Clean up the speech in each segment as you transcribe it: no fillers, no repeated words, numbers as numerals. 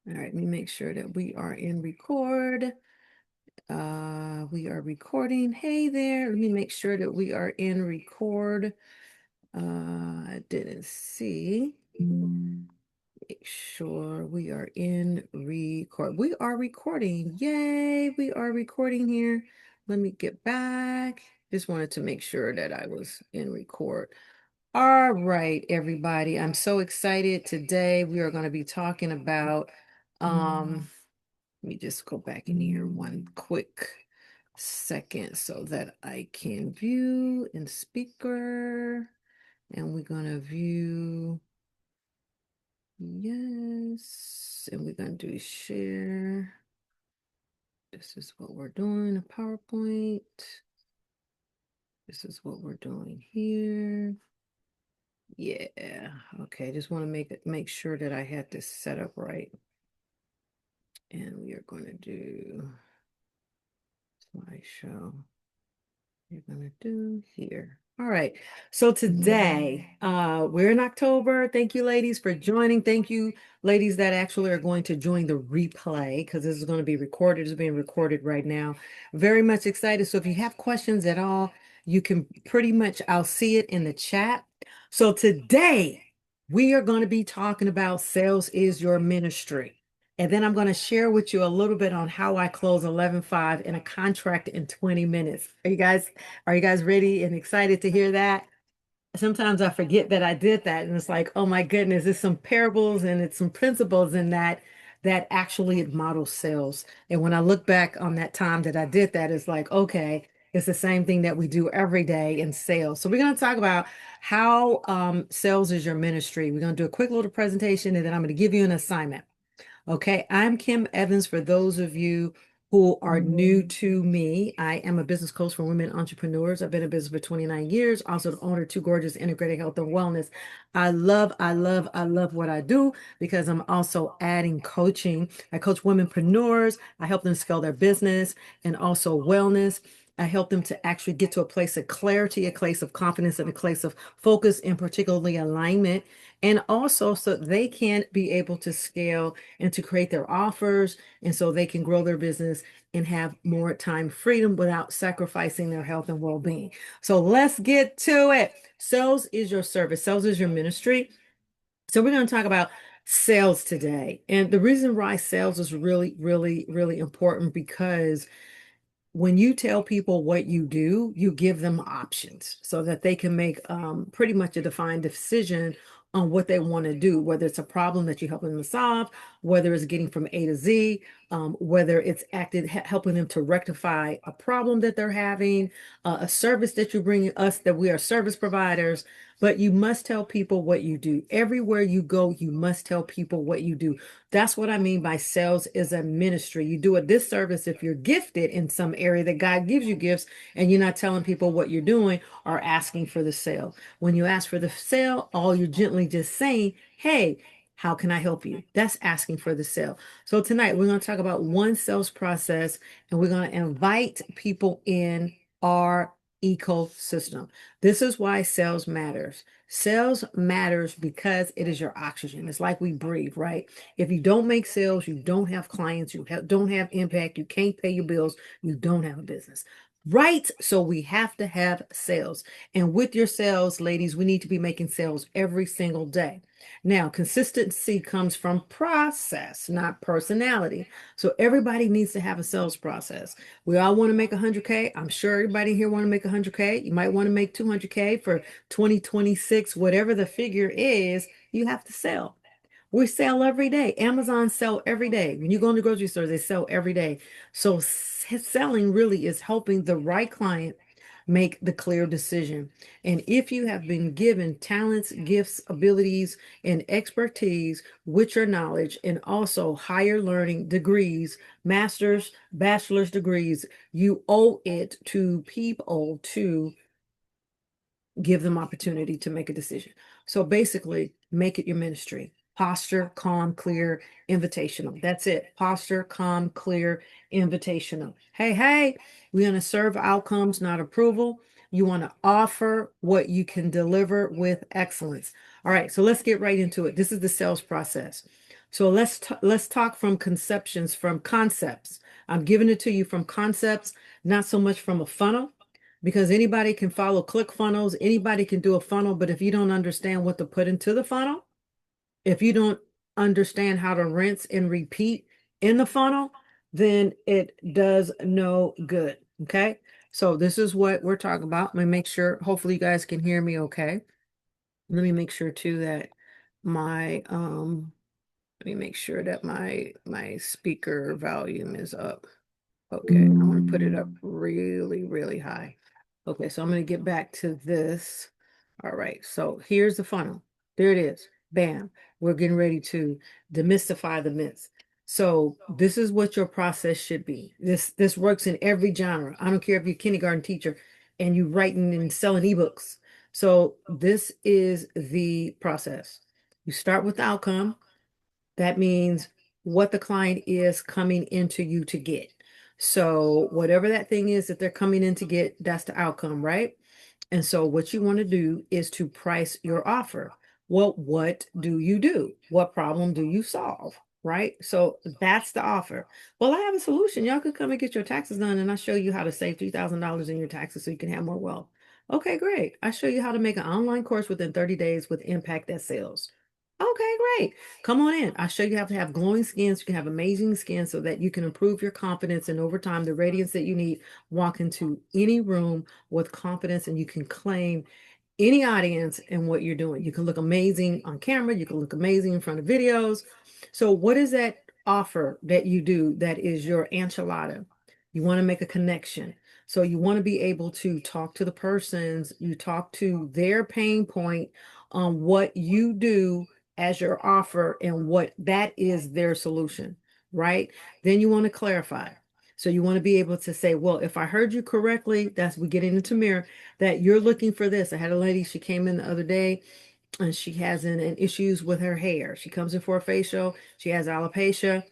All right, let me make sure that we are in record. We are recording. Hey there. Let me make sure that we are in record. I didn't see. Make sure we are in record. We are recording. Yay, we are recording here. Let me get back. Just wanted to make sure that I was in record. All right, everybody. I'm so excited today. We are going to be talking about let me just go back in here one quick second so that I can view in speaker. And we're going to view, yes. And we're going to do share. This is what we're doing, a PowerPoint. This is what we're doing here. Yeah. Okay. Just want to make sure that I had this set up right. And we are going to do slideshow. We're going to do here. All right. So today, we're in October. Thank you, ladies, for joining. Thank you, ladies, that actually are going to join the replay because this is going to be recorded. It's being recorded right now. Very much excited. So if you have questions at all, you can pretty much, I'll see it in the chat. So today, we are going to be talking about sales is your ministry. And then I'm going to share with you a little bit on how I close 11.5 in a contract in 20 minutes. Are you guys ready and excited to hear that? Sometimes I forget that I did that, and it's like, oh my goodness, there's some parables and it's some principles in that actually model sales. And when I look back on that time that I did that, it's like, okay, it's the same thing that we do every day in sales. So we're going to talk about how sales is your ministry. We're going to do a quick little presentation, and then I'm going to give you an assignment. Okay, I'm Kim Evans. For those of you who are new to me, I am a business coach for women entrepreneurs. I've been in business for 29 years, also the owner of Two Gorgeous Integrated Health and Wellness. I love what I do because I'm also adding coaching. I coach womenpreneurs. I help them scale their business and also wellness. I help them to actually get to a place of clarity, a place of confidence, and a place of focus, and particularly alignment. And also so they can be able to scale and to create their offers, and so they can grow their business and have more time freedom without sacrificing their health and well-being. So let's get to it. Sales is your service. Sales is your ministry. So we're going to talk about sales today. And the reason why sales is really, really, really important because when you tell people what you do, you give them options so that they can make pretty much a defined decision on what they want to do, whether it's a problem that you help them to solve, whether it's getting from A to Z, whether it's helping them to rectify a problem that they're having, a service that you bring us, that we are service providers. But you must tell people what you do. Everywhere you go, you must tell people what you do. That's what I mean by sales is a ministry. You do a disservice if you're gifted in some area that God gives you gifts and you're not telling people what you're doing or asking for the sale. When you ask for the sale, all you're gently just saying, hey, how can I help you? That's asking for the sale. So tonight we're going to talk about one sales process, and we're going to invite people in our ecosystem. This is why sales matters. Sales matters because it is your oxygen. It's like we breathe, right? If you don't make sales, you don't have clients, don't have impact, you can't pay your bills, you don't have a business. Right? So we have to have sales. And with your sales, ladies, we need to be making sales every single day. Now, consistency comes from process, not personality. So everybody needs to have a sales process. We all want to make 100K. I'm sure everybody here want to make 100K. You might want to make 200K for 2026, whatever the figure is, you have to sell. We sell every day. Amazon sell every day. When you go in the grocery store, they sell every day. So selling really is helping the right client make the clear decision. And if you have been given talents, gifts, abilities, and expertise with your knowledge, and also higher learning degrees, master's, bachelor's degrees, you owe it to people to give them opportunity to make a decision. So basically, make it your ministry. Posture, calm, clear, invitational. That's it. Posture, calm, clear, invitational. Hey, hey, we're going to serve outcomes, not approval. You want to offer what you can deliver with excellence. All right, so let's get right into it. This is the sales process. So let's talk from conceptions, from concepts. I'm giving it to you from concepts, not so much from a funnel, because anybody can follow click funnels, anybody can do a funnel, but if you don't understand what to put into the funnel, if you don't understand how to rinse and repeat in the funnel, then it does no good. Okay. So this is what we're talking about. Let me make sure, hopefully you guys can hear me okay. Let me make sure too that my let me make sure that my speaker volume is up. Okay, I'm gonna put it up really, really high. Okay, so I'm gonna get back to this. All right, so here's the funnel. There it is. Bam. We're getting ready to demystify the myths. So this is what your process should be. This works in every genre. I don't care if you're a kindergarten teacher and you writing and selling ebooks. So this is the process. You start with the outcome. That means what the client is coming into you to get. So whatever that thing is that they're coming in to get, that's the outcome, right? And so what you want to do is to price your offer. Well, what do you do? What problem do you solve? Right? So that's the offer. Well, I have a solution. Y'all could come and get your taxes done, and I'll show you how to save $3,000 in your taxes so you can have more wealth. Okay, great. I'll show you how to make an online course within 30 days with impact that sales. Okay, great. Come on in. I'll show you how to have glowing skin so you can have amazing skin so that you can improve your confidence and over time the radiance that you need. Walk into any room with confidence and you can claim any audience in what you're doing. You can look amazing on camera, you can look amazing in front of videos. So, what is that offer that you do that is your enchilada? You want to make a connection. So, you want to be able to talk to the persons, you talk to their pain point on what you do as your offer and what that is their solution, right? Then you want to clarify. So you want to be able to say, well, if I heard you correctly, that's we getting into mirror, that you're looking for this. I had a lady, she came in the other day and she has an issues with her hair. She comes in for a facial, she has alopecia.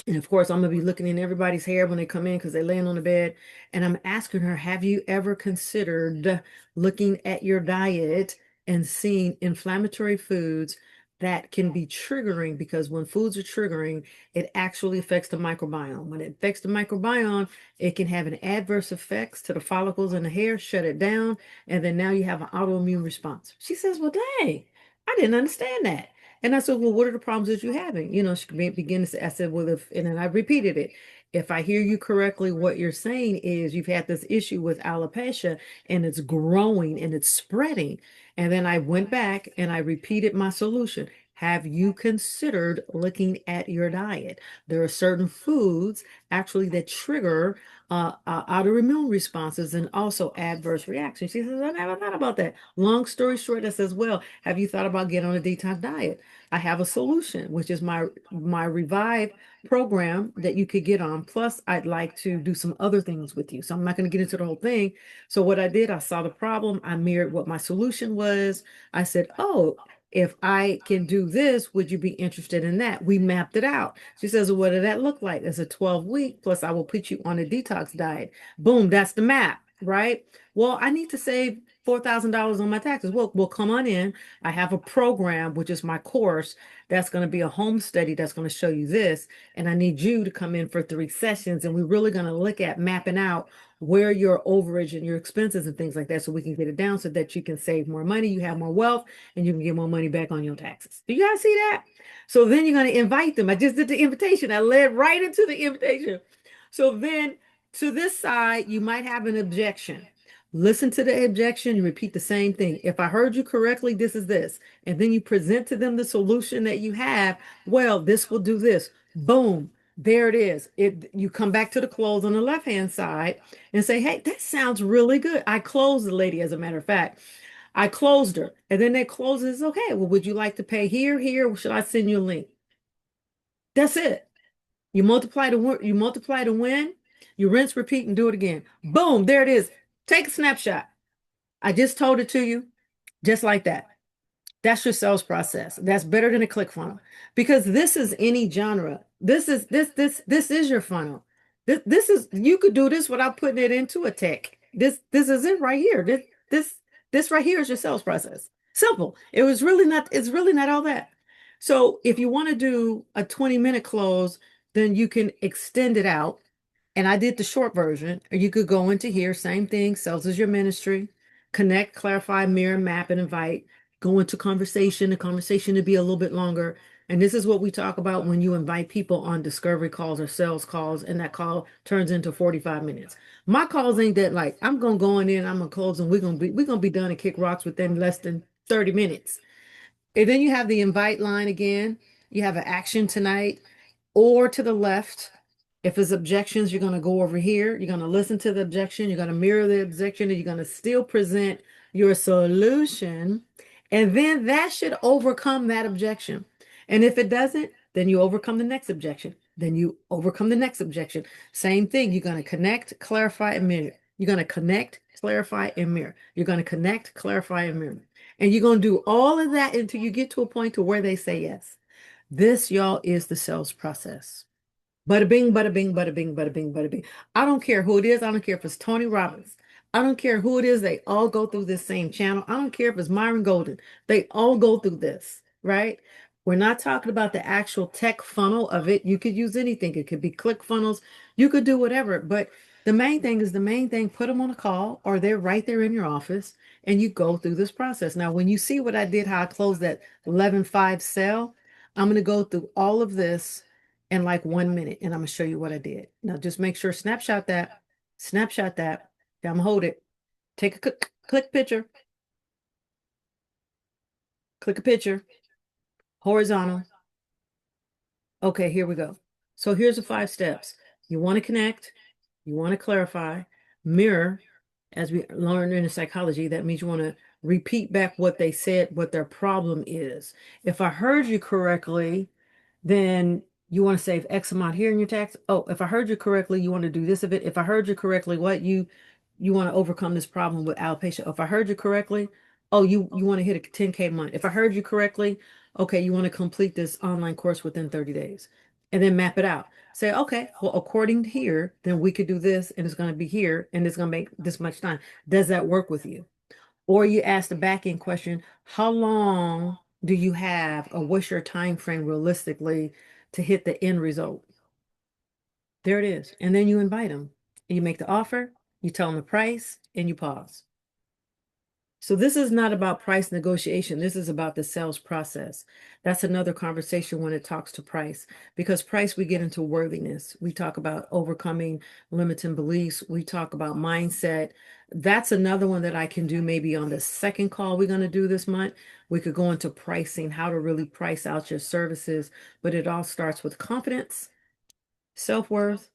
And of course, I'm going to be looking in everybody's hair when they come in because they're laying on the bed. And I'm asking her, have you ever considered looking at your diet and seeing inflammatory foods that can be triggering? Because when foods are triggering, it actually affects the microbiome. When it affects the microbiome, it can have an adverse effects to the follicles in the hair, shut it down. And then now you have an autoimmune response. She says, well, dang, I didn't understand that. And I said, well, what are the problems that you're having? You know, she began to say, I said, well, if, and then I repeated it. If I hear you correctly, what you're saying is you've had this issue with alopecia and it's growing and it's spreading. And then I went back and I repeated my solution. Have you considered looking at your diet? There are certain foods actually that trigger autoimmune responses and also adverse reactions. She says, I never thought about that. Long story short, I says, well, have you thought about getting on a detox diet? I have a solution, which is my Revive program that you could get on. Plus, I'd like to do some other things with you. So I'm not going to get into the whole thing. So what I did, I saw the problem. I mirrored what my solution was. I said, oh, if I can do this, would you be interested in that? We mapped it out. She says, well, what did that look like? It's a 12-week, plus I will put you on a detox diet. Boom, that's the map, right? Well, I need to save $4,000 on my taxes. Well, come on in. I have a program, which is my course, that's going to be a home study that's going to show you this. And I need you to come in for 3 sessions. And we're really going to look at mapping out where your overage and your expenses and things like that so we can get it down so that you can save more money, you have more wealth, and you can get more money back on your taxes. Do you guys see that? So then you're going to invite them. I just did the invitation. I led right into the invitation. So then to this side, you might have an objection. Listen to the objection, you repeat the same thing. If I heard you correctly, this is this. And then you present to them the solution that you have. Well, this will do this. Boom. There it is. You come back to the close on the left-hand side and say, hey, that sounds really good. I closed the lady, as a matter of fact. I closed her. And then they close it. Okay, well, would you like to pay here, here? Or should I send you a link? That's it. You multiply the win, you rinse, repeat, and do it again. Boom, there it is. Take a snapshot. I just told it to you, just like that. That's your sales process. That's better than a click funnel because this is any genre. This is your funnel. This is you could do this without putting it into a tech. This is it right here. This right here is your sales process. Simple. It's really not all that. So if you want to do a 20-minute close, then you can extend it out. And I did the short version. Or you could go into here, same thing, sales is your ministry, connect, clarify, mirror, map, and invite. Go into conversation, the conversation to be a little bit longer. And this is what we talk about when you invite people on discovery calls or sales calls, and that call turns into 45 minutes. My calls ain't that like I'm gonna go in there and I'm gonna close and we're gonna be done and kick rocks within less than 30 minutes. And then you have the invite line again. You have an action tonight or to the left. If there's objections, you're going to go over here. You're going to listen to the objection. You're going to mirror the objection and you're going to still present your solution. And then that should overcome that objection. And if it doesn't, then you overcome the next objection. Then you overcome the next objection. Same thing. You're going to connect, clarify, and mirror. You're going to connect, clarify, and mirror. You're going to connect, clarify, and mirror. And you're going to do all of that until you get to a point to where they say yes. This, y'all, is the sales process. Bada bing, bada bing, bada bing, bada bing, bada bing. I don't care who it is. I don't care if it's Tony Robbins. I don't care who it is. They all go through this same channel. I don't care if it's Myron Golden. They all go through this, right? We're not talking about the actual tech funnel of it. You could use anything. It could be click funnels. You could do whatever. But the main thing is the main thing. Put them on a call or they're right there in your office and you go through this process. Now, when you see what I did, how I closed that 11.5 sale, I'm going to go through all of this in like 1 minute and I'm gonna show you what I did. Now just make sure, snapshot that. Yeah, I'm gonna hold it. Take a click picture, click a picture, horizontal. Okay, here we go. So here's the 5 steps. You want to connect, you want to clarify, mirror, as we learned in psychology, that means you want to repeat back what they said, what their problem is. If I heard you correctly, then you want to save X amount here in your tax. Oh, if I heard you correctly, you want to do this of it. If I heard you correctly, what you want to overcome this problem with alopecia. If I heard you correctly, oh, you want to hit a 10K month. If I heard you correctly, okay, you want to complete this online course within 30 days. And then map it out. Say, okay, well, according to here, then we could do this and it's going to be here and it's going to make this much time. Does that work with you? Or you ask the back end question, how long do you have or what's your time frame realistically to hit the end result? There it is. And then you invite them. You make the offer, you tell them the price, and you pause. So this is not about price negotiation. This is about the sales process. That's another conversation when it talks to price, because price, we get into worthiness. We talk about overcoming limiting beliefs. We talk about mindset. That's another one that I can do maybe on the second call we're going to do this month. We could go into pricing, how to really price out your services, but it all starts with confidence, self-worth,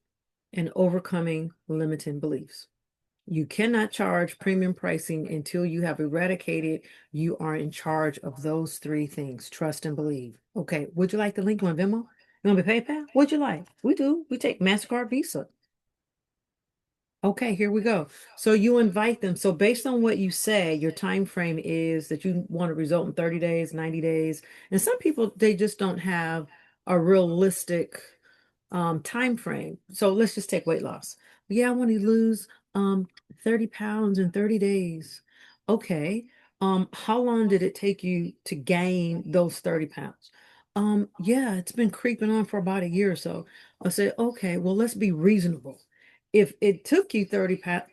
and overcoming limiting beliefs. You cannot charge premium pricing until you have eradicated, you are in charge of those 3 things, trust and believe. Okay, would you like the link? You want Venmo? You want to be PayPal? What'd you like? We do. We take MasterCard, Visa. Okay, here we go. So you invite them. So based on what you say, your time frame is that you want to result in 30 days, 90 days. And some people, they just don't have a realistic time frame. So let's just take weight loss. Yeah, I want to lose 30 pounds in 30 days. Okay. How long did it take you to gain those 30 pounds? Yeah, it's been creeping on for about a year or so. I said, okay, well, let's be reasonable. If it took you 30 pounds,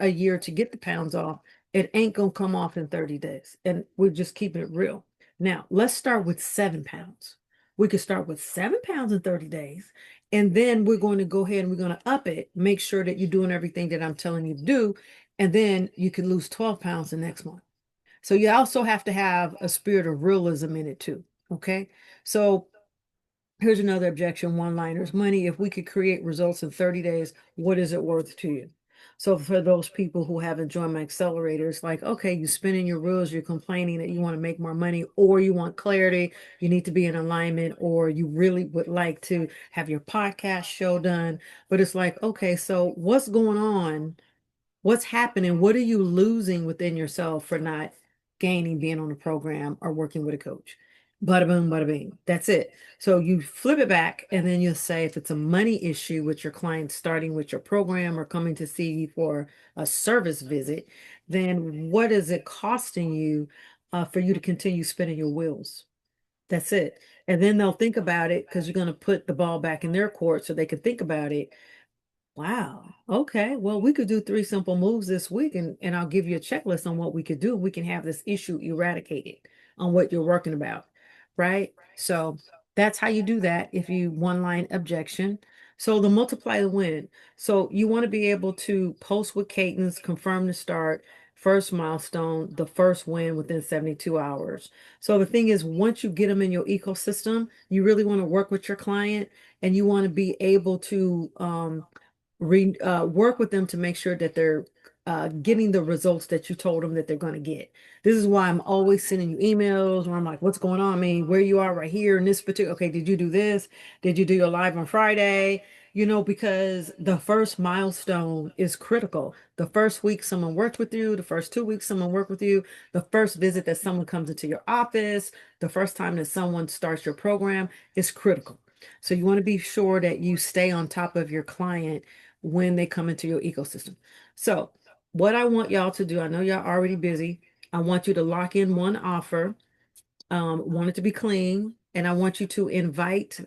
a year to get the pounds off, it ain't gonna come off in 30 days. And we're just keeping it real. Now, let's start with 7 pounds. We could start with 7 pounds in 30 days. And then we're going to go ahead and we're going to up it, make sure that you're doing everything that I'm telling you to do. And then you can lose 12 pounds the next month. So you also have to have a spirit of realism in it too. Okay. So here's another objection, one-liners. Money, if we could create results in 30 days, what is it worth to you? So for those people who haven't joined my accelerator, it's like, okay, you're spinning your rules, you're complaining that you want to make more money, or you want clarity, you need to be in alignment, or you really would like to have your podcast show done. But it's like, okay, so what's going on? What's happening? What are you losing within yourself for not gaining being on a program or working with a coach? Bada boom, bada bing. That's it. So you flip it back and then you'll say if it's a money issue with your client starting with your program or coming to see you for a service visit, then what is it costing you for you to continue spinning your wheels? That's it. And then they'll think about it because you're going to put the ball back in their court so they can think about it. Wow. Okay. Well, we could do three simple moves this week, and I'll give you a checklist on what we could do. We can have this issue eradicated on what you're working about, right? So that's how you do that if you one line objection. So the multiply the win. So you want to be able to post with cadence, confirm the start, first milestone, the first win within 72 hours. So the thing is, once you get them in your ecosystem, you really want to work with your client and you want to be able to work with them to make sure that they're getting the results that you told them that they're going to get. This is why I'm always sending you emails where I'm like, what's going on? I mean, where you are right here in this particular, okay, did you do this? Did you do your live on Friday? You know, because the first milestone is critical. The first week someone worked with you, the first 2 weeks someone worked with you, the first visit that someone comes into your office, the first time that someone starts your program is critical. So you want to be sure that you stay on top of your client when they come into your ecosystem. So, what I want y'all to do, I know y'all already busy. I want you to lock in one offer, want it to be clean, and I want you to invite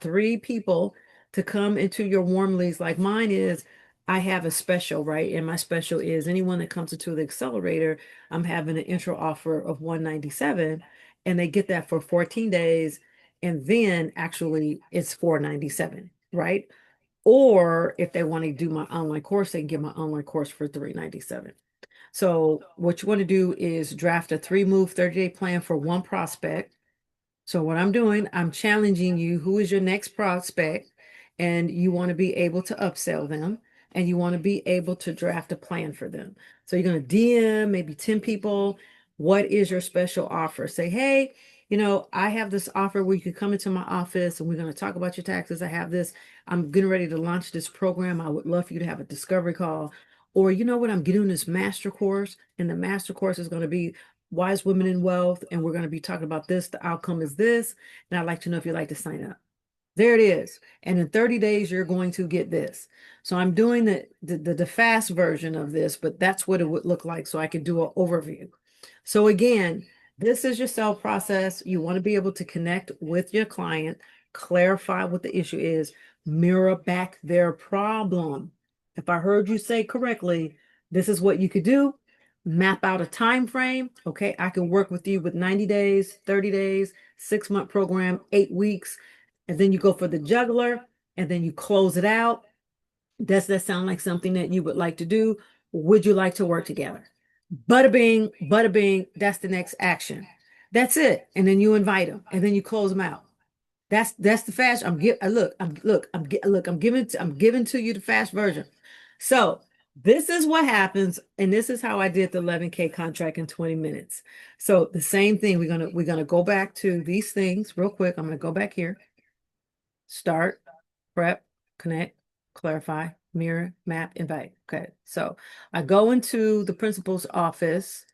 three people to come into your warm leads. Like mine is, I have a special, right? And my special is anyone that comes into the accelerator, I'm having an intro offer of 197, and they get that for 14 days, and then actually it's 497, right? Or if they want to do my online course, they can get my online course for 397. So what you want to do is draft a 3-move 30-day plan for one prospect. So what I'm doing, I'm challenging you, who is your next prospect, and you want to be able to upsell them, and you want to be able to draft a plan for them. So you're going to DM maybe 10 people. What is your special offer? Say, hey, I have this offer where you can come into my office and we're going to talk about your taxes. I have this. I'm getting ready to launch this program. I would love for you to have a discovery call. Or you know what? I'm getting this master course, and the master course is going to be Wise Women in Wealth, and we're going to be talking about this. The outcome is this, and I'd like to know if you'd like to sign up. There it is. And in 30 days, you're going to get this. So I'm doing the fast version of this, but that's what it would look like so I can do an overview. So again, this is your sell process. You want to be able to connect with your client, clarify what the issue is, mirror back their problem. If I heard you say correctly, this is what you could do. Map out a time frame. Okay, I can work with you with 90 days, 30 days, 6-month program, 8 weeks, and then you go for the juggler, and then you close it out. Does that sound like something that you would like to do? Would you like to work together? Bada bing, that's the next action. That's it. And then you invite them, and then you close them out. That's the fast. I'm giving to you the fast version. So this is what happens, and this is how I did the 11K contract in 20 minutes. So the same thing. We're gonna go back to these things real quick. I'm gonna go back here. Start, prep, connect, clarify, mirror, map, invite. Okay, so I go into the principal's office.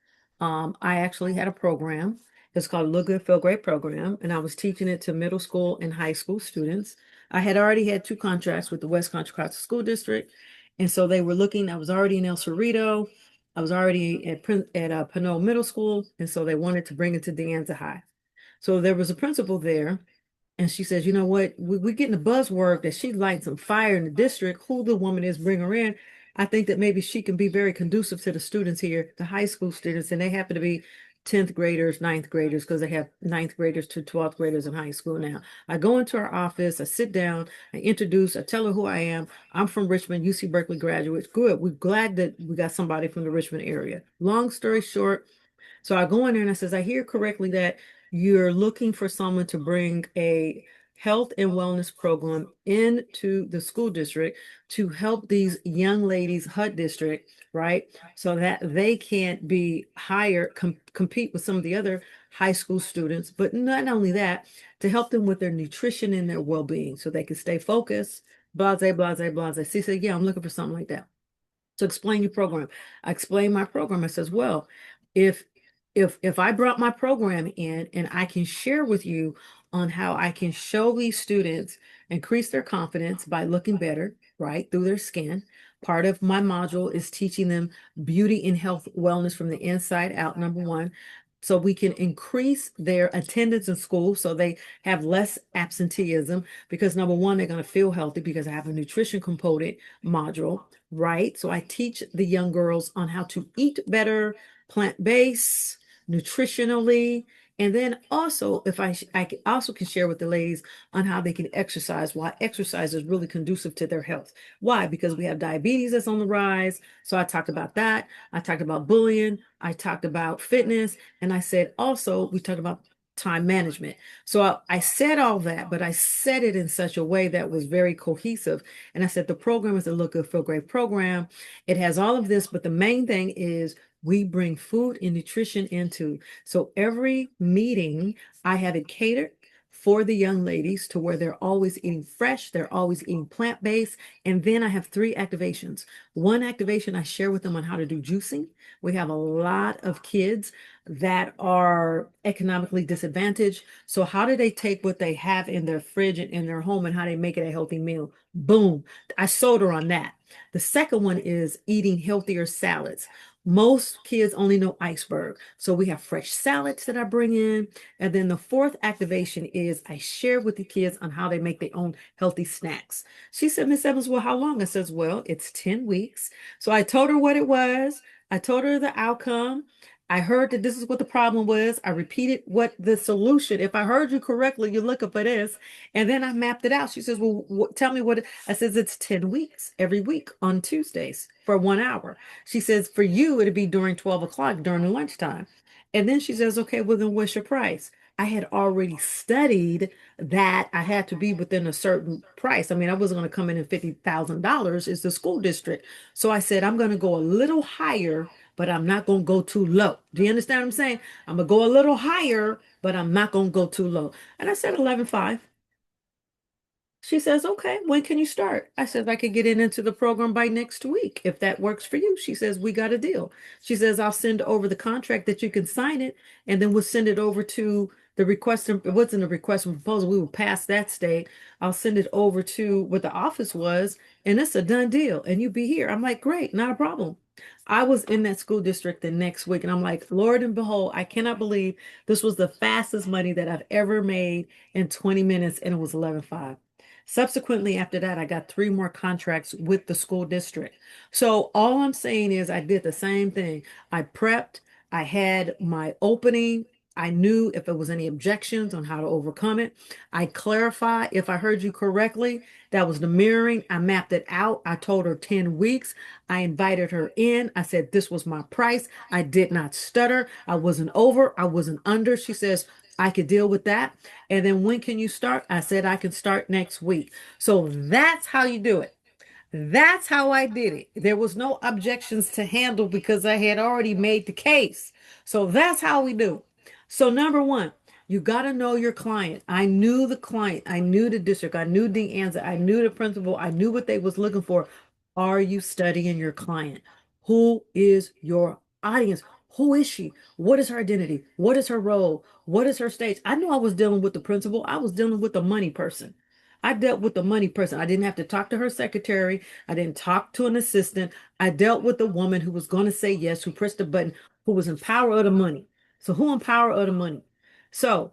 I actually had a program. It's called Look Good, Feel Great program, and I was teaching it to middle school and high school students. I had already had 2 contracts with the West Contra Costa School District, and so they were looking. I was already in El Cerrito. I was already at Pinole Middle School, and so they wanted to bring it to De Anza High. So there was a principal there, and she says, you know what? We're getting the buzzword that she lights some fire in the district. Who the woman is, bring her in. I think that maybe she can be very conducive to the students here, the high school students, and they happen to be 10th graders, ninth graders, because they have ninth graders to 12th graders in high school now. I go into her office, I sit down, I introduce, I tell her who I am. I'm from Richmond, UC Berkeley graduates. Good. We're glad that we got somebody from the Richmond area. Long story short, so I go in there and I says, I hear correctly that you're looking for someone to bring a health and wellness program into the school district to help these young ladies, HUD district, right? So that they can't be hired, compete with some of the other high school students, but not only that, to help them with their nutrition and their well-being so they can stay focused, blase, blase, blase. She said, yeah, I'm looking for something like that. So explain your program. I explain my program. I says, well, if if I brought my program in and I can share with you on how I can show these students increase their confidence by looking better, right, through their skin. Part of my module is teaching them beauty and health wellness from the inside out, number one. so we can increase their attendance in school so they have less absenteeism because number one, they're going to feel healthy because I have a nutrition component module, right? So I teach the young girls on how to eat better, plant-based, nutritionally. And then also, if also can share with the ladies on how they can exercise, why exercise is really conducive to their health. Why? Because we have diabetes that's on the rise. So I talked about that. I talked about bullying. I talked about fitness. And I said also, we talked about time management. So I said all that, but I said it in such a way that was very cohesive. And I said, the program is a Look Good, Feel Great program. It has all of this, but the main thing is we bring food and nutrition into. So every meeting, I have it catered for the young ladies to where they're always eating fresh, they're always eating plant-based. And then I have three activations. One activation I share with them on how to do juicing. We have a lot of kids that are economically disadvantaged. So how do they take what they have in their fridge and in their home and how they make it a healthy meal? Boom. I sold her on that. The second one is eating healthier salads. Most kids only know iceberg. So we have fresh salads that I bring in. And then the fourth activation is I share with the kids on how they make their own healthy snacks. She said, Miss Evans, well, how long? I says, well, it's 10 weeks. So I told her what it was. I told her the outcome. I heard that this is what the problem was. I repeated what the solution. If I heard you correctly, you're looking for this. And then I mapped it out. She says, well, tell me what I says, it's 10 weeks every week on Tuesdays for 1 hour. She says, for you, it'd be during 12 o'clock during the lunchtime. And then she says, okay, well, then what's your price? I had already studied that I had to be within a certain price. I mean, I wasn't going to come in at $50,000. It's the school district. So I said, I'm going to go a little higher, but I'm not going to go too low. Do you understand what I'm saying? I'm going to go a little higher, but I'm not going to go too low. And I said 11.5. She says, okay, when can you start? I said, I could get into the program by next week if that works for you. She says, we got a deal. She says, I'll send over the contract that you can sign it, and then we'll send it over to the request. It wasn't a request and proposal. We were past that state. I'll send it over to what the office was, and it's a done deal. And you be here. I'm like, great, not a problem. I was in that school district the next week, and I'm like, Lord and behold, I cannot believe this was the fastest money that I've ever made in 20 minutes, and it was 11.5. Subsequently, after that, I got three more contracts with the school district. So all I'm saying is I did the same thing. I prepped, I had my opening. I knew if there was any objections on how to overcome it. I clarified if I heard you correctly. That was the mirroring. I mapped it out. I told her 10 weeks. I invited her in. I said this was my price. I did not stutter. I wasn't over. I wasn't under. She says, I could deal with that. And then when can you start? I said I can start next week. So that's how you do it. That's how I did it. There was no objections to handle because I had already made the case. So that's how we do. So number one, you got to know your client. I knew the client. I knew the district. I knew the answer. I knew the principal. I knew what they was looking for. Are you studying your client? Who is your audience? Who is she? What is her identity? What is her role? What is her stage? I knew I was dealing with the principal. I was dealing with the money person. I dealt with the money person. I didn't have to talk to her secretary. I didn't talk to an assistant. I dealt with the woman who was going to say yes, who pressed the button, who was in power of the money. So who in power of the money? So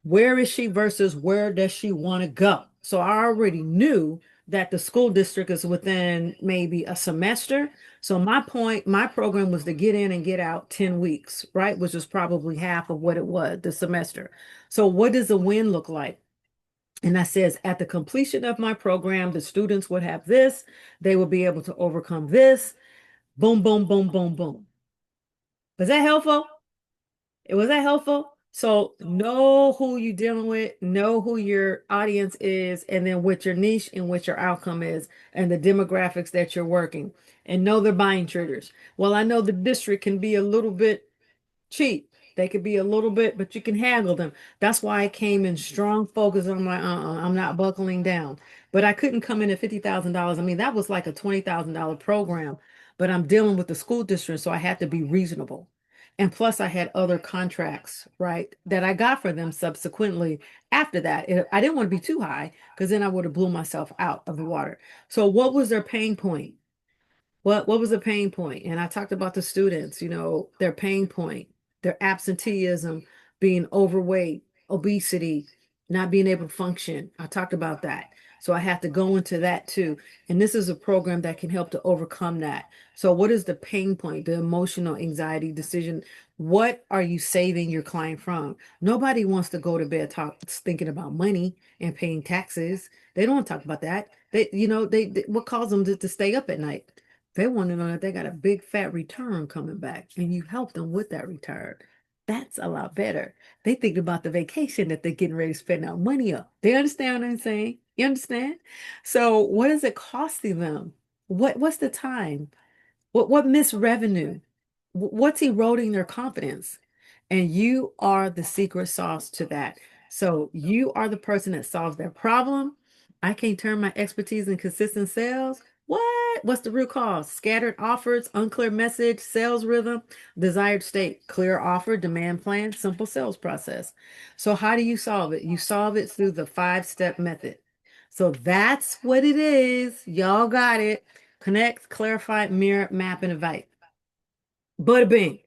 where is she versus where does she want to go? So I already knew that the school district is within maybe a semester. So my program was to get in and get out 10 weeks, right? Which is probably half of what it was the semester. So what does the win look like? And that says at the completion of my program, the students would have this, they will be able to overcome this. Boom, boom, boom, boom, boom. Was that helpful? Was that helpful? So know who you're dealing with, know who your audience is, and then what your niche and what your outcome is, and the demographics that you're working, and know their buying triggers. Well, I know the district can be a little bit cheap. They could be a little bit, but you can handle them. That's why I came in strong focus on my I'm not buckling down. But I couldn't come in at $50,000. I mean, that was like a $20,000 program, but I'm dealing with the school district, so I had to be reasonable. And plus, I had other contracts, right, that I got for them subsequently after that. I didn't want to be too high because then I would have blew myself out of the water. So, what was their pain point? What was the pain point? And I talked about the students, their pain point. their absenteeism, being overweight, obesity, not being able to function. I talked about that. So I have to go into that too. And this is a program that can help to overcome that. So what is the pain point, the emotional anxiety decision? What are you saving your client from? Nobody wants to go to bed thinking about money and paying taxes. They don't want to talk about that. They what caused them to stay up at night? They want to know that they got a big fat return coming back and you help them with that return. That's a lot better. They think about the vacation that they're getting ready to spend our money up. They understand what I'm saying? You understand? So what is it costing them? What's the time? What missed revenue? What's eroding their confidence? And you are the secret sauce to that. So you are the person that solves their problem. I can't turn my expertise in consistent sales. What? What's the root cause? Scattered offers, unclear message, sales rhythm, desired state, clear offer, demand plan, simple sales process. So how do you solve it? You solve it through the 5-step method. So that's what it is. Y'all got it. Connect, clarify, mirror, map, and invite. Bada bing.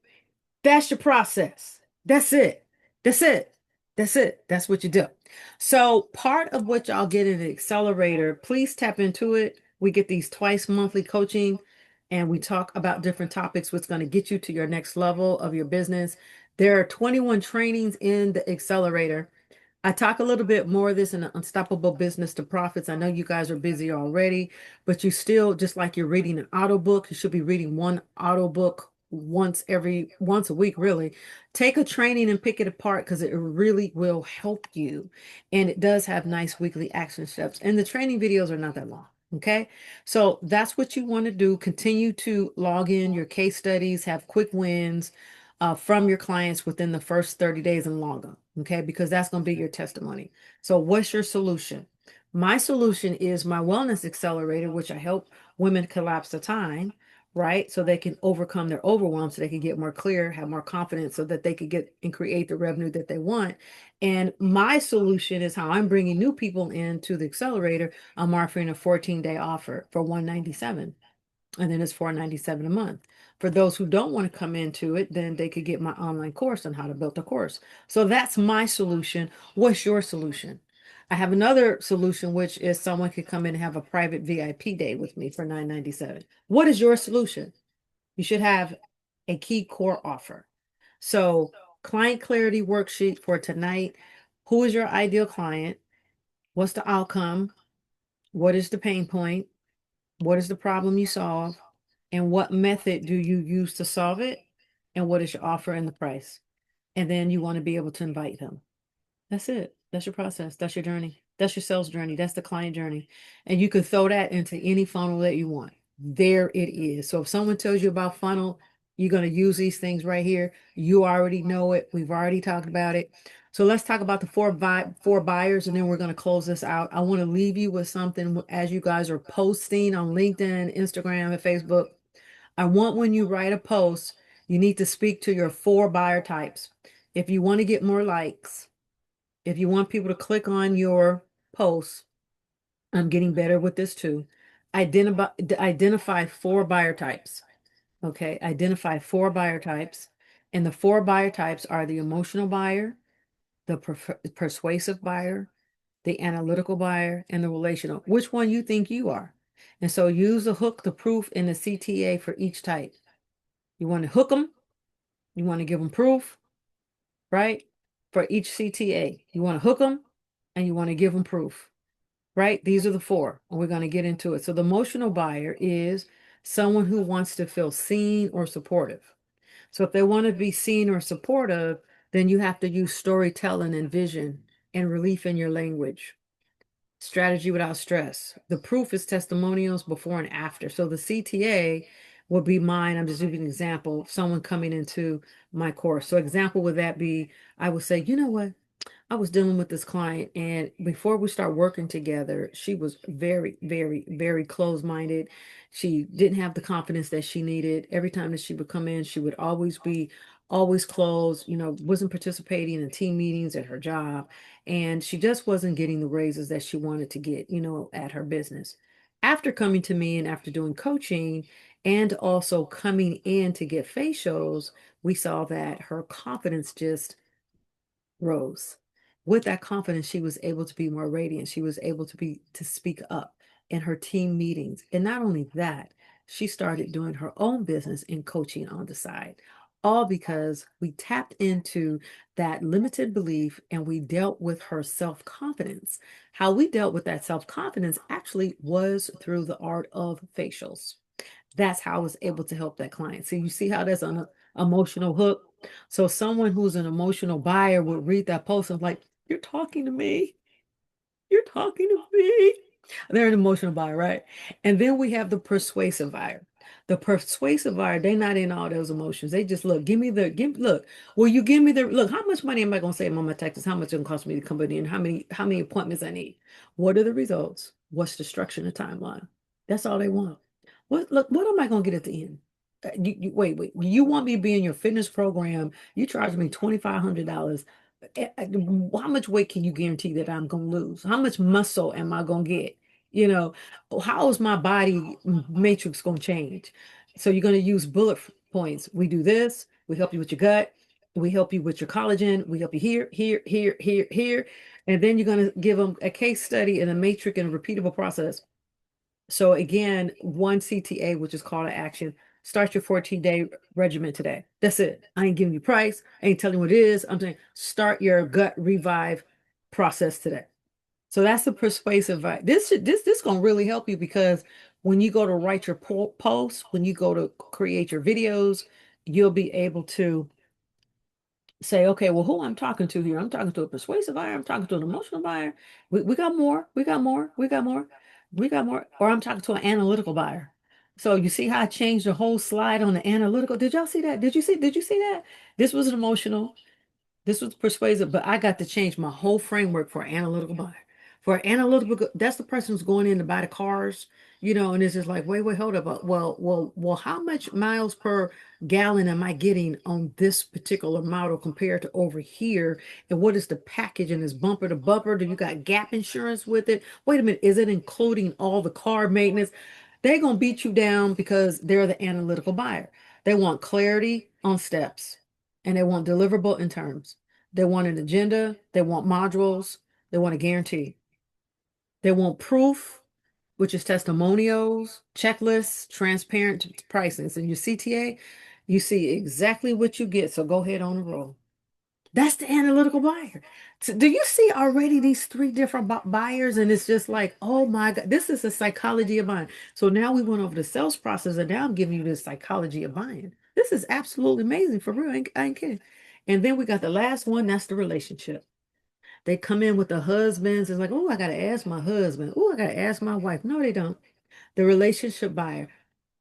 That's your process. That's it. That's it. That's it. That's what you do. So part of what y'all get in the accelerator, please tap into it. We get these twice monthly coaching and we talk about different topics, what's going to get you to your next level of your business. There are 21 trainings in the accelerator. I talk a little bit more of this in the Unstoppable Business to Profits. I know you guys are busy already, but you still, just like you're reading an auto book, you should be reading one auto book once a week, really. Take a training and pick it apart because it really will help you. And it does have nice weekly action steps. And the training videos are not that long. Okay. So that's what you want to do. Continue to log in your case studies, have quick wins from your clients within the first 30 days and longer. Okay, because that's going to be your testimony. So, what's your solution? My solution is my wellness accelerator, which I help women collapse the time, right? So they can overcome their overwhelm, so they can get more clear, have more confidence, so that they could get and create the revenue that they want. And my solution is how I'm bringing new people into the accelerator. I'm offering a 14-day offer for $197, and then it's $497 a month. For those who don't want to come into it, then they could get my online course on how to build a course. So that's my solution. What's your solution? I have another solution, which is someone could come in and have a private VIP day with me for $997. What is your solution? You should have a key core offer. So, client clarity worksheet for tonight. Who is your ideal client? What's the outcome? What is the pain point? What is the problem you solve? And what method do you use to solve it? And what is your offer and the price? And then you want to be able to invite them. That's it. That's your process. That's your journey. That's your sales journey. That's the client journey. And you can throw that into any funnel that you want. There it is. So if someone tells you about funnel, you're going to use these things right here. You already know it. We've already talked about it. So let's talk about the four buyers, and then we're going to close this out. I want to leave you with something as you guys are posting on LinkedIn, Instagram, and Facebook. I want when you write a post, you need to speak to your 4 buyer types. If you want to get more likes, if you want people to click on your posts, I'm getting better with this too. Identify 4 buyer types. Okay, identify 4 buyer types. And the 4 buyer types are the emotional buyer, the persuasive buyer, the analytical buyer, and the relational. Which one you think you are? And so use the hook, the proof, and the CTA for each type. You want to hook them, you want to give them proof, right? For each CTA, you want to hook them and you want to give them proof, right? These are the 4, and we're going to get into it. So the emotional buyer is someone who wants to feel seen or supportive. So if they want to be seen or supportive, then you have to use storytelling and vision and relief in your language. Strategy without stress. The proof is testimonials before and after. So the CTA would be mine. I'm just giving an example of someone coming into my course. So example would that be, I would say, you know what? I was dealing with this client, and before we start working together, she was very, very, very closed-minded. She didn't have the confidence that she needed. Every time that she would come in, she would always be always closed, wasn't participating in team meetings at her job, and she just wasn't getting the raises that she wanted to get, at her business. After coming to me and after doing coaching and also coming in to get facials, we saw that her confidence just rose. With that confidence, she was able to be more radiant. She was able to speak up in her team meetings. And not only that, she started doing her own business and coaching on the side. All because we tapped into that limited belief and we dealt with her self-confidence. How we dealt with that self-confidence actually was through the art of facials. That's how I was able to help that client. So you see how that's an emotional hook. So someone who's an emotional buyer would read that post and like, you're talking to me. You're talking to me. They're an emotional buyer, right? And then we have the persuasive buyer. The persuasive buyer, they're not in all those emotions. They just look, look, will you give me look, how much money am I going to save on my taxes? How much it's going to cost me to come in? How many appointments I need? What are the results? What's the structure and the timeline? That's all they want. What am I going to get at the end? Wait. You want me to be in your fitness program? You charge me $2,500. How much weight can you guarantee that I'm going to lose? How much muscle am I going to get? You know, how is my body matrix going to change? So you're going to use bullet points. We do this. We help you with your gut. We help you with your collagen. We help you here, here, here, here, here. And then you're going to give them a case study and a matrix and a repeatable process. So again, one CTA, which is call to action. Start your 14-day regimen today. That's it. I ain't giving you price. I ain't telling you what it is. I'm saying start your gut revive process today. So that's the persuasive vibe. This gonna really help you because when you go to write your posts, when you go to create your videos, you'll be able to say, okay, well, who I'm talking to here? I'm talking to a persuasive buyer. I'm talking to an emotional buyer. We got more. We got more. We got more. We got more. Or I'm talking to an analytical buyer. So you see how I changed the whole slide on the analytical? Did y'all see that? Did you see that? This was an emotional. This was persuasive, but I got to change my whole framework for an analytical buyer. For an analytical, that's the person who's going in to buy the cars, and it's just like, wait, hold up. Well, how much miles per gallon am I getting on this particular model compared to over here? And what is the package? And is bumper to bumper? Do you got gap insurance with it? Wait a minute, is it including all the car maintenance? They're gonna beat you down because they're the analytical buyer. They want clarity on steps and they want deliverable in terms. They want an agenda, they want modules, they want a guarantee. They want proof, which is testimonials, checklists, transparent pricings. And your CTA, you see exactly what you get. So go ahead on the roll. That's the analytical buyer. So do you see already these three different buyers? And it's just like, oh my God, this is a psychology of buying. So now we went over the sales process, and now I'm giving you the psychology of buying. This is absolutely amazing for real. I ain't kidding. And then we got the last one, that's the relationship. They come in with the husbands. It's like, oh, I got to ask my husband. Oh, I got to ask my wife. No, they don't. The relationship buyer,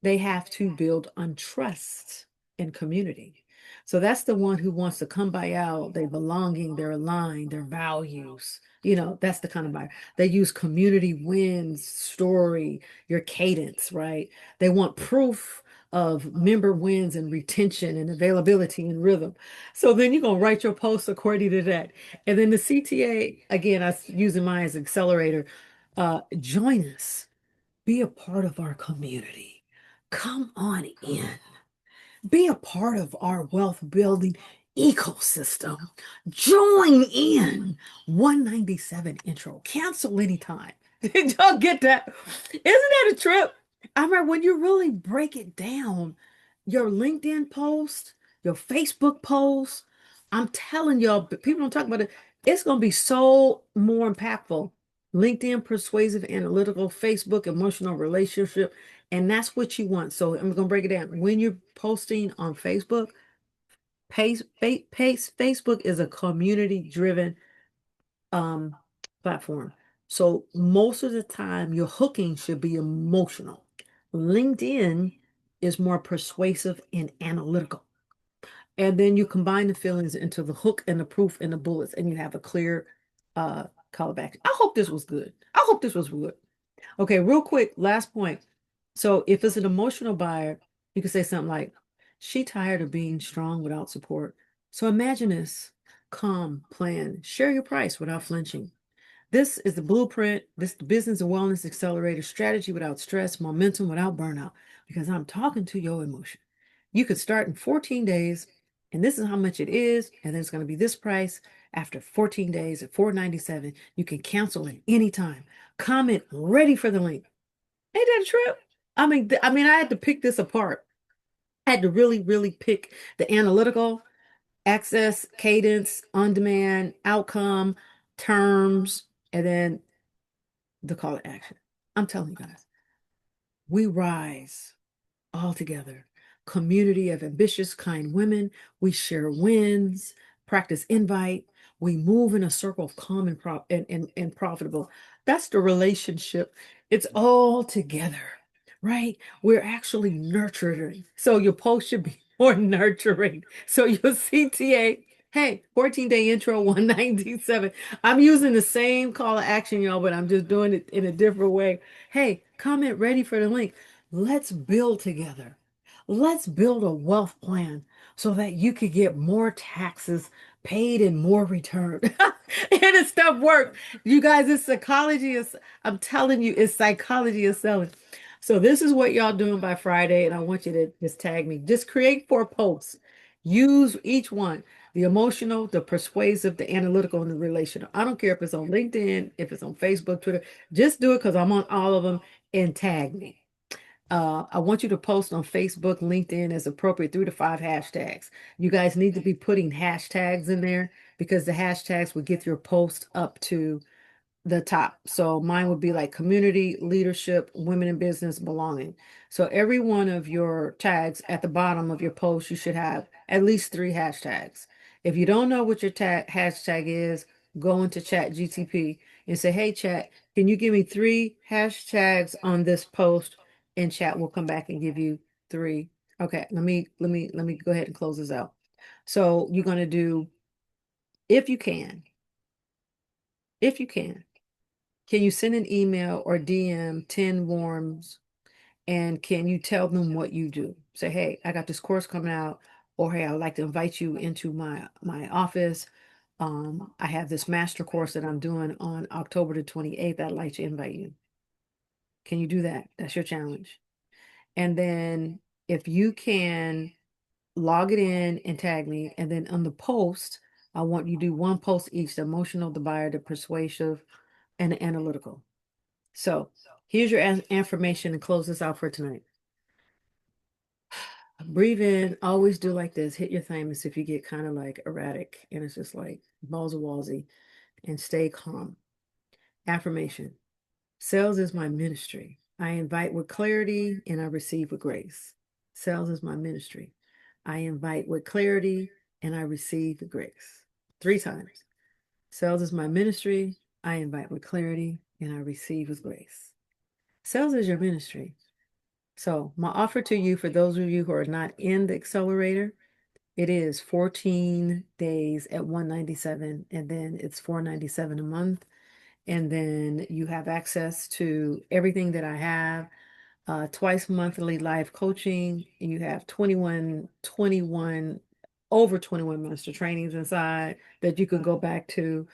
they have to build on trust and community. So that's the one who wants to come by out, their belonging, their aligned, their values. That's the kind of buyer. They use community wins, story, your cadence, right? They want proof of member wins and retention and availability and rhythm. So then you're going to write your post according to that. And then the CTA, again, I was using mine as accelerator. Join us. Be a part of our community. Come on in. Be a part of our wealth building ecosystem. Join in. 197 intro. Cancel anytime. Did y'all get that? Isn't that a trip? I remember when you really break it down, your LinkedIn post, your Facebook post, I'm telling y'all, but people don't talk about it. It's going to be so more impactful. LinkedIn, persuasive, analytical, Facebook, emotional relationship. And that's what you want. So I'm going to break it down. When you're posting on Facebook, Facebook is a community-driven um, platform. So most of the time, your hooking should be emotional. LinkedIn is more persuasive and analytical. And then you combine the feelings into the hook and the proof and the bullets, and you have a clear call back. I hope this was good. I hope this was good. Okay, real quick, last point. So if it's an emotional buyer, you can say something like, she tired of being strong without support. So imagine this: calm, plan, share your price without flinching. This is the blueprint. This is the business and wellness accelerator strategy without stress, momentum without burnout. because I'm talking to your emotion. You could start in 14 days, and this is how much it is, and then it's going to be this price after 14 days at $4.97. You can cancel at any time. Comment ready for the link. Ain't that a trip? I had to pick this apart. I had to really, really pick the analytical, access, cadence, on demand, outcome, terms, and then the call to action. I'm telling you guys, we rise all together. Community of ambitious, kind women. We share wins, practice invite. We move in a circle of calm and profitable. That's the relationship. It's all together, right? We're actually nurturing. So your post should be more nurturing. So your CTA, hey, 14-day intro 197. I'm using the same call to action, y'all, but I'm just doing it in a different way. Hey, comment ready for the link. Let's build together. Let's build a wealth plan so that you could get more taxes paid and more return. And it's stuff work. You guys, it's psychology. I'm telling you, it's psychology of selling. So this is what y'all doing by Friday, and I want you to just tag me. Just create 4 posts. Use each one. The emotional, the persuasive, the analytical, and the relational. I don't care if it's on LinkedIn, if it's on Facebook, Twitter. Just do it because I'm on all of them and tag me. I want you to post on Facebook, LinkedIn as appropriate, 3 to 5 hashtags. You guys need to be putting hashtags in there because the hashtags will get your post up to the top. So mine would be like community, leadership, women in business, belonging. So every one of your tags at the bottom of your post, you should have at least 3 hashtags. If you don't know what your hashtag is, go into Chat GTP and say, hey, Chat, can you give me 3 hashtags on this post? And Chat will come back and give you 3. Okay, let me go ahead and close this out. So you're going to do, if you can, if you can you send an email or DM 10 warms, and can you tell them what you do? Say, hey, I got this course coming out, or hey, I would like to invite you into my office. I have this master course that I'm doing on October the 28th. I'd like to invite you. Can you do that? That's your challenge. And then if you can log it in and tag me, and then on the post, I want you to do 1 post each, the emotional, the buyer, the persuasive, and the analytical. So here's your affirmation and close this out for tonight. Breathe in, always do like this. Hit your thymus if you get kind of like erratic and it's just like balls of walsy, and stay calm. Affirmation. Sales is my ministry. I invite with clarity and I receive with grace. Sales is my ministry. I invite with clarity and I receive with grace. 3 times. Sales is my ministry. I invite with clarity and I receive with grace. Sales is your ministry. So my offer to you, for those of you who are not in the accelerator, it is 14 days at 197, and then it's 497 a month. And then you have access to everything that I have, twice monthly live coaching. You have 21 master trainings inside that you can go back to.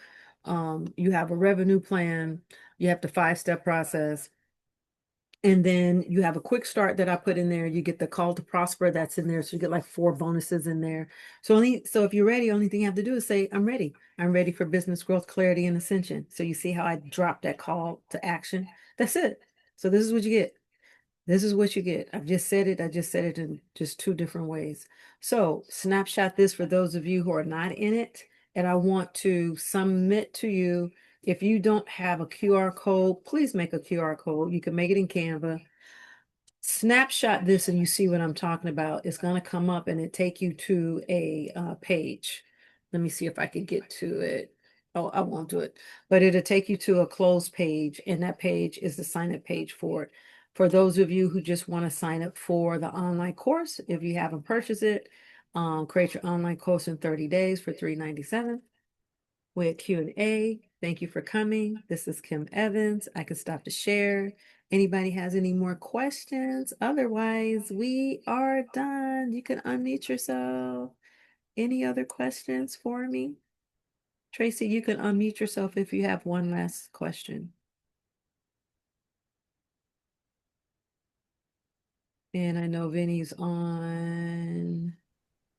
You have a revenue plan. You have the 5-step process. And then you have a quick start that I put in there. You get the call to prosper that's in there. So you get like 4 bonuses in there. So if you're ready, only thing you have to do is say, I'm ready. I'm ready for business growth, clarity, and ascension. So you see how I dropped that call to action. That's it. So this is what you get. This is what you get. I've just said it. I just said it in just 2 different ways. So snapshot this for those of you who are not in it. And I want to submit to you. If you don't have a QR code, please make a QR code. You can make it in Canva. Snapshot this and you see what I'm talking about. It's going to come up and it take you to a page. Let me see if I can get to it. Oh, I won't do it, but it'll take you to a closed page, and that page is the sign up page for it. For those of you who just want to sign up for the online course, if you haven't purchased it, create your online course in 30 days for $397 with Q&A. Thank you for coming. This is Kim Evans. I can stop to share. Anybody has any more questions? Otherwise, we are done. You can unmute yourself. Any other questions for me? Tracy, you can unmute yourself if you have one last question. And I know Vinny's on.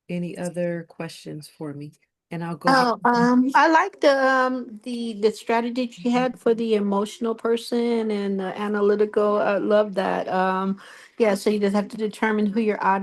Any other questions for me? And I'll go ahead. Oh, I like the strategy you had for the emotional person and the analytical. I love that. Yeah, so you just have to determine who your audience